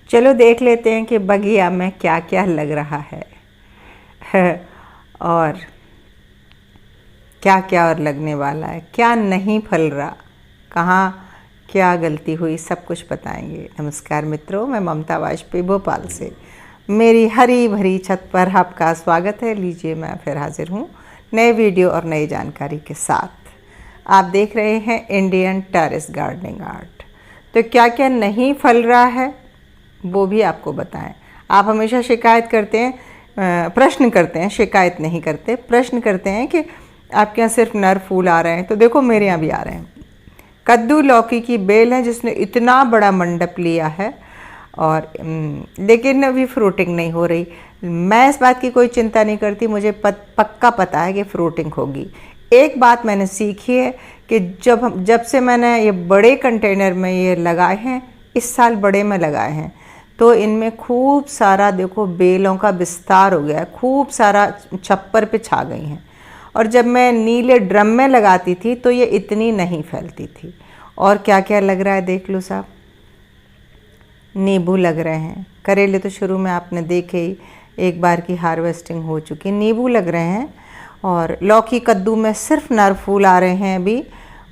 चलो देख लेते हैं कि बगिया में क्या क्या लग रहा है और क्या क्या और लगने वाला है, क्या नहीं फल रहा, कहाँ क्या गलती हुई, सब कुछ बताएंगे। नमस्कार मित्रों, मैं ममता वाजपेयी भोपाल से। मेरी हरी भरी छत पर आपका स्वागत है। लीजिए, मैं फिर हाजिर हूँ नए वीडियो और नई जानकारी के साथ। आप देख रहे हैं इंडियन टेरेस गार्डनिंग आर्ट। तो क्या क्या नहीं फल रहा है वो भी आपको बताएं। आप हमेशा शिकायत करते हैं, प्रश्न करते हैं, शिकायत नहीं करते, प्रश्न करते हैं कि आपके यहाँ सिर्फ नर फूल आ रहे हैं। तो देखो मेरे यहाँ भी आ रहे हैं। कद्दू लौकी की बेल है जिसने इतना बड़ा मंडप लिया है और लेकिन अभी फ्रूटिंग नहीं हो रही। मैं इस बात की कोई चिंता नहीं करती, मुझे पक्का पता है कि फ्रूटिंग होगी। एक बात मैंने सीखी है कि जब से मैंने ये बड़े कंटेनर में ये लगाए हैं, इस साल बड़े में लगाए हैं, तो इनमें खूब सारा देखो बेलों का विस्तार हो गया है, खूब सारा छप्पर पे छा गई हैं। और जब मैं नीले ड्रम में लगाती थी तो ये इतनी नहीं फैलती थी। और क्या क्या लग रहा है देख लो साहब। नींबू लग रहे हैं, करेले तो शुरू में आपने देखे ही, एक बार की हार्वेस्टिंग हो चुकी। नींबू लग रहे हैं और लौकी कद्दू में सिर्फ नर फूल आ रहे हैं, अभी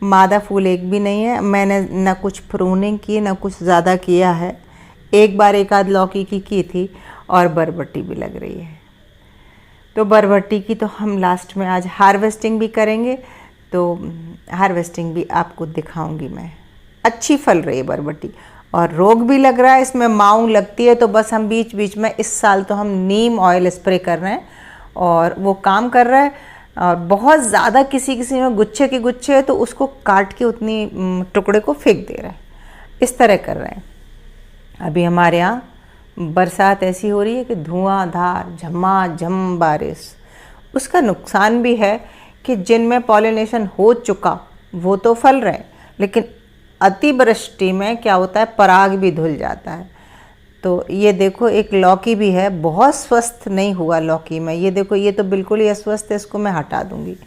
मादा फूल एक भी नहीं है। मैंने ना कुछ प्रूनिंग की ना कुछ ज़्यादा किया है। एक बार एक आध लौकी की थी और बरबट्टी भी लग रही है। तो बरबट्टी की तो हम लास्ट में आज हार्वेस्टिंग भी करेंगे, तो हार्वेस्टिंग भी आपको दिखाऊंगी मैं। अच्छी फल रही है बरबट्टी और रोग भी लग रहा है, इसमें माऊ लगती है। तो बस हम बीच बीच में इस साल तो हम नीम ऑयल स्प्रे कर रहे हैं और वो काम कर रहा है। और बहुत ज़्यादा किसी में गुच्छे के गुच्छे है तो उसको काट के उतनी टुकड़े को फेंक दे रहे हैं, इस तरह कर रहे हैं। अभी हमारे यहाँ बरसात ऐसी हो रही है कि धुआंधार झमाझम बारिश। उसका नुकसान भी है कि जिनमें पॉलिनेशन हो चुका वो तो फल रहे हैं, लेकिन अतिवृष्टि में क्या होता है, पराग भी धुल जाता है। तो ये देखो एक लौकी भी है, बहुत स्वस्थ नहीं हुआ लौकी में। ये देखो, ये तो बिल्कुल ही अस्वस्थ है, इसको मैं हटा दूंगी।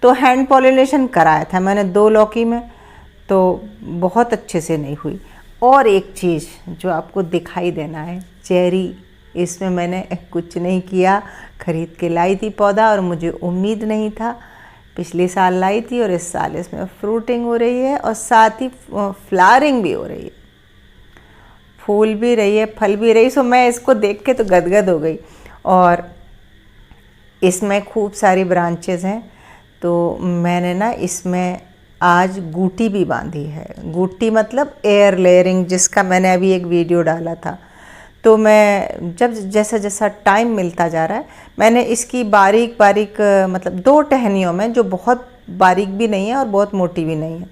तो हैंड पॉलिनेशन कराया था मैंने 2 लौकी में, तो बहुत अच्छे से नहीं हुई। और एक चीज़ जो आपको दिखाई देना है, चेरी। इसमें मैंने कुछ नहीं किया, खरीद के लाई थी पौधा और मुझे उम्मीद नहीं था। पिछले साल लाई थी और इस साल इसमें फ्रूटिंग हो रही है और साथ ही फ्लावरिंग भी हो रही है, फूल भी रही है, फल भी रही। सो मैं इसको देख के तो गदगद हो गई। और इसमें खूब सारी ब्रांचेस हैं, तो मैंने ना इसमें आज गूटी भी बांधी है। गूटी मतलब एयर लेयरिंग, जिसका मैंने अभी एक वीडियो डाला था। तो मैं जैसा जैसा टाइम मिलता जा रहा है, मैंने इसकी बारीक बारीक मतलब 2 टहनियों में, जो बहुत बारीक भी नहीं है और बहुत मोटी भी नहीं है,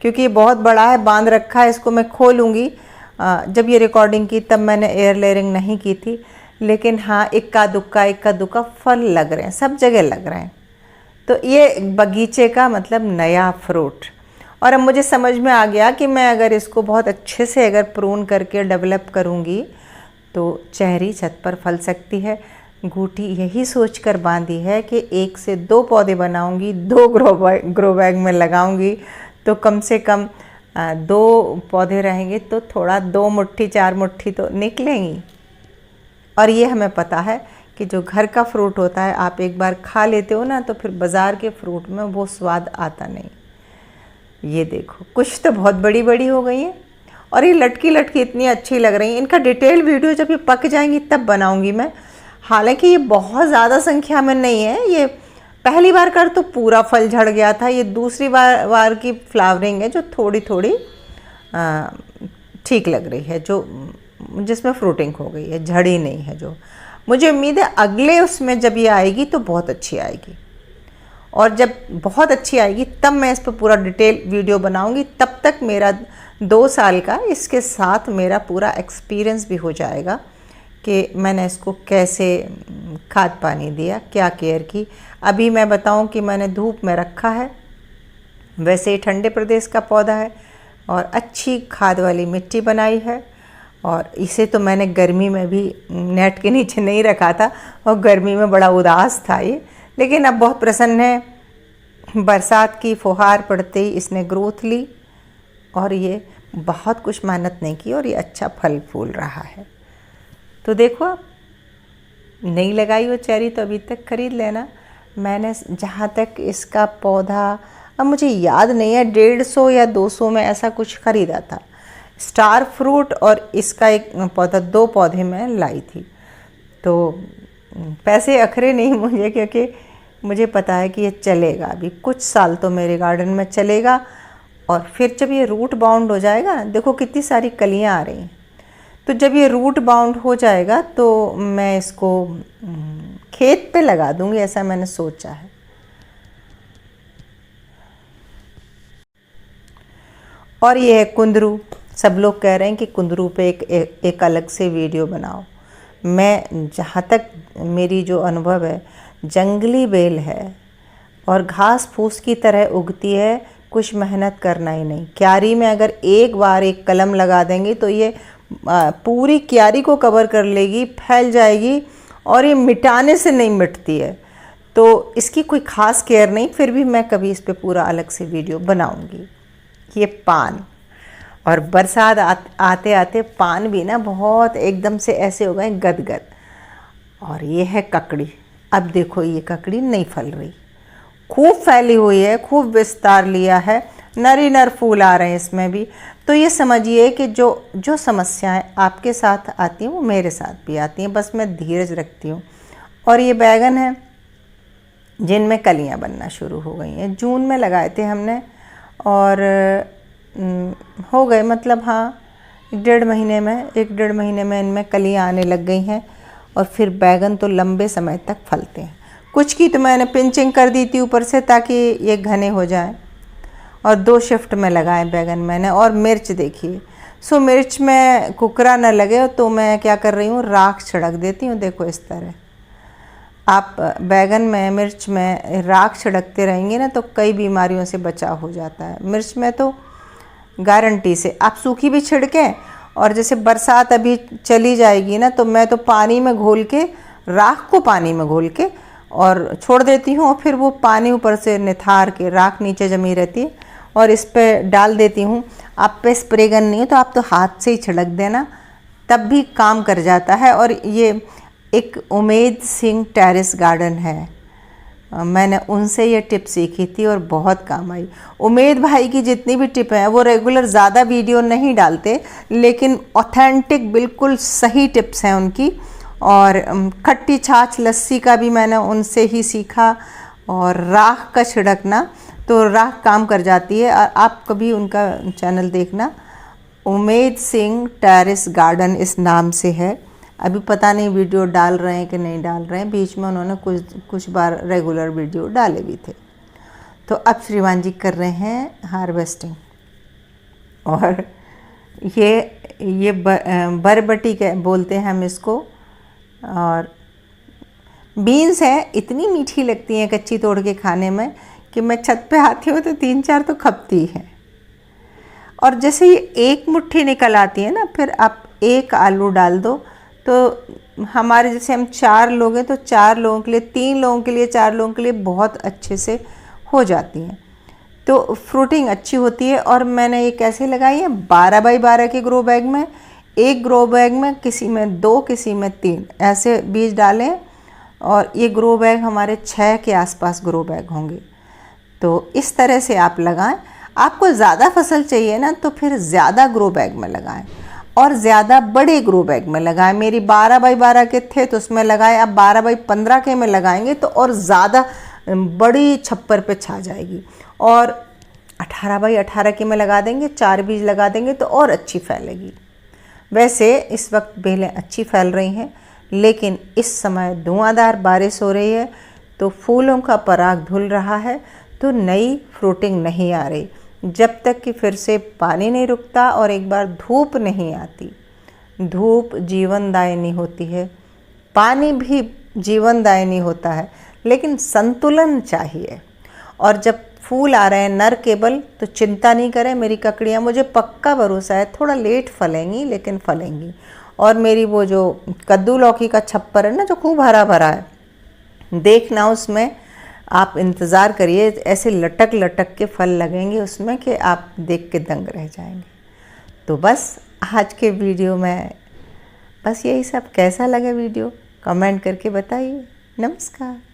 क्योंकि ये बहुत बड़ा है, बांध रखा है। इसको मैं खोलूँगी। जब ये रिकॉर्डिंग की तब मैंने एयर लेयरिंग नहीं की थी, लेकिन हाँ इक्का दुक्का फल लग रहे हैं, सब जगह लग रहे हैं। तो ये बगीचे का मतलब नया फ्रूट। और अब मुझे समझ में आ गया कि मैं अगर इसको बहुत अच्छे से अगर प्रून करके डेवलप करूँगी तो चेरी छत पर फल सकती है। गूटी यही सोचकर बांधी है कि 1 से 2 पौधे बनाऊंगी, 2 ग्रो बैग में लगाऊंगी, तो कम से कम 2 पौधे रहेंगे तो थोड़ा 2 मुट्ठी 4 मुट्ठी तो निकलेंगी। और ये हमें पता है कि जो घर का फ्रूट होता है, आप एक बार खा लेते हो ना, तो फिर बाज़ार के फ्रूट में वो स्वाद आता नहीं। ये देखो, कुछ तो बहुत बड़ी बड़ी हो गई हैं और ये लटकी लटकी इतनी अच्छी लग रही हैं। इनका डिटेल वीडियो जब ये पक जाएंगी तब बनाऊंगी मैं। हालांकि ये बहुत ज़्यादा संख्या में नहीं है। ये पहली बार कर तो पूरा फल झड़ गया था, ये दूसरी बार की फ्लावरिंग है जो थोड़ी थोड़ी ठीक लग रही है, जो जिसमें फ्रूटिंग हो गई है, झड़ी नहीं है। जो मुझे उम्मीद है अगले उसमें जब ये आएगी तो बहुत अच्छी आएगी। और जब बहुत अच्छी आएगी तब मैं इस पर पूरा डिटेल वीडियो बनाऊंगी। तब तक मेरा 2 साल का इसके साथ मेरा पूरा एक्सपीरियंस भी हो जाएगा कि मैंने इसको कैसे खाद पानी दिया, क्या केयर की। अभी मैं बताऊं कि मैंने धूप में रखा है, वैसे ही ठंडे प्रदेश का पौधा है और अच्छी खाद वाली मिट्टी बनाई है। और इसे तो मैंने गर्मी में भी नेट के नीचे नहीं रखा था और गर्मी में बड़ा उदास था ये, लेकिन अब बहुत प्रसन्न है। बरसात की फुहार पड़ते ही इसने ग्रोथ ली और ये बहुत कुछ मेहनत नहीं की और ये अच्छा फल फूल रहा है। तो देखो, आप नहीं लगाई हो चेरी तो अभी तक खरीद लेना। मैंने जहाँ तक इसका पौधा, अब मुझे याद नहीं है, 150 या 200 में ऐसा कुछ ख़रीदा था। स्टार फ्रूट और इसका एक पौधा, 2 पौधे मैं लाई थी। तो पैसे अखरे नहीं मुझे, क्योंकि मुझे पता है कि ये चलेगा, अभी कुछ साल तो मेरे गार्डन में चलेगा। और फिर जब ये रूट बाउंड हो जाएगा, देखो कितनी सारी कलियां आ रही हैं, तो जब ये रूट बाउंड हो जाएगा तो मैं इसको खेत पे लगा दूंगी, ऐसा मैंने सोचा है। और ये है कुंदरू। सब लोग कह रहे हैं कि कुंदरू पे एक अलग से वीडियो बनाओ। मैं जहाँ तक मेरी जो अनुभव है, जंगली बेल है और घास फूस की तरह उगती है, कुछ मेहनत करना ही नहीं। क्यारी में अगर एक बार एक कलम लगा देंगे तो ये पूरी क्यारी को कवर कर लेगी, फैल जाएगी और ये मिटाने से नहीं मिटती है। तो इसकी कोई ख़ास केयर नहीं, फिर भी मैं कभी इस पे पूरा अलग से वीडियो बनाऊंगी। ये पान, और बरसात आते आते पान भी ना बहुत एकदम से ऐसे हो गए गदगद। और ये है ककड़ी। अब देखो ये ककड़ी नहीं फल रही, खूब फैली हुई है, खूब विस्तार लिया है, नर नर फूल आ रहे हैं इसमें भी। तो ये समझिए कि जो समस्याएं आपके साथ आती हैं वो मेरे साथ भी आती हैं, बस मैं धीरज रखती हूँ। और ये बैगन है जिनमें कलियां बनना शुरू हो गई हैं। जून में लगाए थे हमने और हो गए, मतलब हाँ, 1.5 महीने में इनमें कलियां आने लग गई हैं। और फिर बैगन तो लंबे समय तक फलते हैं। कुछ की तो मैंने पिंचिंग कर दी थी ऊपर से ताकि ये घने हो जाएं, और 2 शिफ्ट में लगाए बैगन मैंने। और मिर्च देखिए, सो मिर्च में कुकरा न लगे तो मैं क्या कर रही हूँ, राख छिड़क देती हूँ। देखो इस तरह आप बैगन में, मिर्च में राख छिड़कते रहेंगे ना तो कई बीमारियों से बचाव हो जाता है। मिर्च में तो गारंटी से आप सूखी भी छिड़कें, और जैसे बरसात अभी चली जाएगी ना तो मैं तो पानी में घोल के, राख को पानी में घोल के और छोड़ देती हूँ, और फिर वो पानी ऊपर से निथार के, राख नीचे जमी रहती है, और इस पे डाल देती हूँ। आप पे स्प्रे गन नहीं है तो आप तो हाथ से ही छिड़क देना, तब भी काम कर जाता है। और ये एक उमेद सिंह टेरेस गार्डन है, मैंने उनसे ये टिप सीखी थी और बहुत काम आई। उमेद भाई की जितनी भी टिप हैं वो रेगुलर ज़्यादा वीडियो नहीं डालते, लेकिन ऑथेंटिक बिल्कुल सही टिप्स हैं उनकी। और खट्टी छाछ लस्सी का भी मैंने उनसे ही सीखा, और राख का छिड़कना, तो राख काम कर जाती है। आप कभी उनका चैनल देखना, उमेद सिंह टेरेस गार्डन इस नाम से है। अभी पता नहीं वीडियो डाल रहे हैं कि नहीं डाल रहे हैं, बीच में उन्होंने कुछ बार रेगुलर वीडियो डाले भी थे। तो अब श्रीमान जी कर रहे हैं हार्वेस्टिंग। और ये बरबटी के बोलते हैं हम इसको, और बीन्स हैं, इतनी मीठी लगती हैं कच्ची तोड़ के खाने में कि मैं छत पे आती हूँ तो 3-4 तो खपती हैं। और जैसे ये एक मुट्ठी निकल आती है ना, फिर आप एक आलू डाल दो तो हमारे, जैसे हम 4 लोग हैं तो 4 लोगों के लिए, 3 लोगों के लिए, 4 लोगों के लिए बहुत अच्छे से हो जाती हैं। तो फ्रूटिंग अच्छी होती है। और मैंने ये कैसे लगाई है, 12 बाई 12 के ग्रो बैग में, एक ग्रो बैग में किसी में 2 किसी में 3 ऐसे बीज डालें। और ये ग्रो बैग हमारे 6 के आसपास ग्रो बैग होंगे। तो इस तरह से आप लगाएं। आपको ज़्यादा फसल चाहिए ना तो फिर ज़्यादा ग्रो बैग में लगाएं, और ज़्यादा बड़े ग्रो बैग में लगाएं। मेरी 12 बाई 12 के थे तो उसमें लगाए, अब 12 बाई 15 के में लगाएंगे तो और ज़्यादा बड़ी छप्पर पे छा जाएगी। और 18 बाई 18 के में लगा देंगे, 4 बीज लगा देंगे तो और अच्छी फैलेगी। वैसे इस वक्त बेलें अच्छी फैल रही हैं, लेकिन इस समय धुआंधार बारिश हो रही है तो फूलों का पराग धुल रहा है, तो नई फ्रूटिंग नहीं आ रही जब तक कि फिर से पानी नहीं रुकता और एक बार धूप नहीं आती। धूप जीवनदायिनी होती है, पानी भी जीवनदायिनी होता है, लेकिन संतुलन चाहिए। और जब फूल आ रहे हैं नर केवल, तो चिंता नहीं करें। मेरी ककड़ियाँ, मुझे पक्का भरोसा है, थोड़ा लेट फलेंगी लेकिन फलेंगी। और मेरी वो जो कद्दू लौकी का छप्पर है ना, जो खूब हरा भरा है, देखना उसमें आप इंतज़ार करिए, ऐसे लटक लटक के फल लगेंगे उसमें कि आप देख के दंग रह जाएंगे। तो बस आज के वीडियो में बस यही सब। कैसा लगा वीडियो कमेंट करके बताइए। नमस्कार।